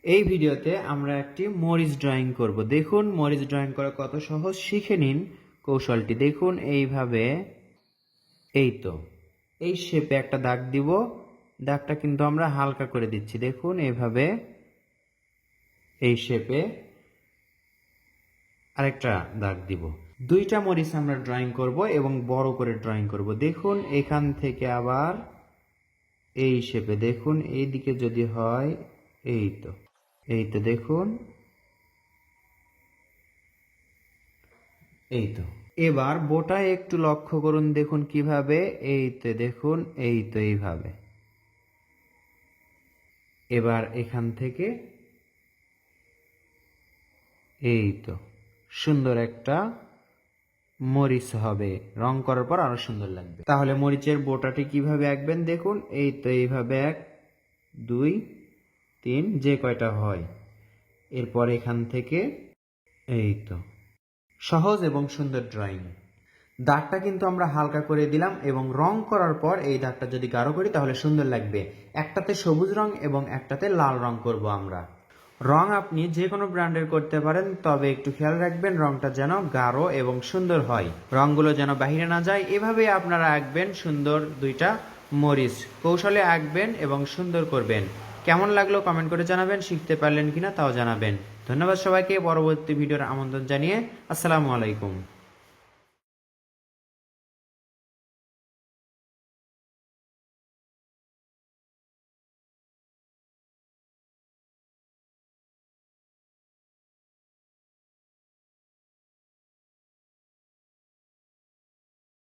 এই ভিডিওতে আমরা একটি মরিচ ড্রয়িং করব। দেখুন মরিচ ড্রয়িং করা কত সহজ, শিখে নিন কৌশলটি। দেখুন এইভাবে, এই তো এই শেপে একটা দাগ দিব। দাগটা কিন্তু আমরা হালকা করে দিচ্ছি। দেখুন এইভাবে এই শেপে আরেকটা দাগ দিব। দুইটা মরিচ আমরা ড্রয়িং করব এবং বড় করে ড্রয়িং করব। দেখুন এখান থেকে আবার এই শেপে, দেখুন এই দিকে যদি হয়, এই তো দেখুন, এই তো। এবার বোটায় একটু লক্ষ্য করুন, দেখুন কিভাবে, এই তো দেখুন, এই তো এইভাবে। এবার এখান থেকে এই তো সুন্দর একটা মরিচ হবে, রং করার পর আরো সুন্দর লাগবে। তাহলে মরিচের বোটাটি কিভাবে আঁকবেন দেখুন, এই তো এইভাবে 1 2 3 যে কয়টা হয়। এরপর এখান থেকে এই তো সহজ এবং সুন্দর ড্রয়িং। দাগটা কিন্তু আমরা হালকা করে দিলাম এবং রং করার পর এই দাগটা যদি গাঢ় করি তাহলে সুন্দর লাগবে। একটাতে সবুজ রং এবং একটাতে লাল রং করব আমরা। রং আপনি যে কোনো ব্র্যান্ডের করতে পারেন, তবে একটু খেয়াল রাখবেন রংটা যেন গাঢ় এবং সুন্দর হয়, রংগুলো যেন বাহিরে না যায়। এভাবেই আপনারা আঁকবেন সুন্দর দুইটা মরিচ। কৌশলে আঁকবেন এবং সুন্দর করবেন। কেমন লাগলো কমেন্ট করে জানাবেন, শিখতে পারলেন কিনা তাও জানাবেন। ধন্যবাদ সবাইকে। পরবর্তী ভিডিওর আমন্ত্রণ জানিয়ে আসসালামু আলাইকুম।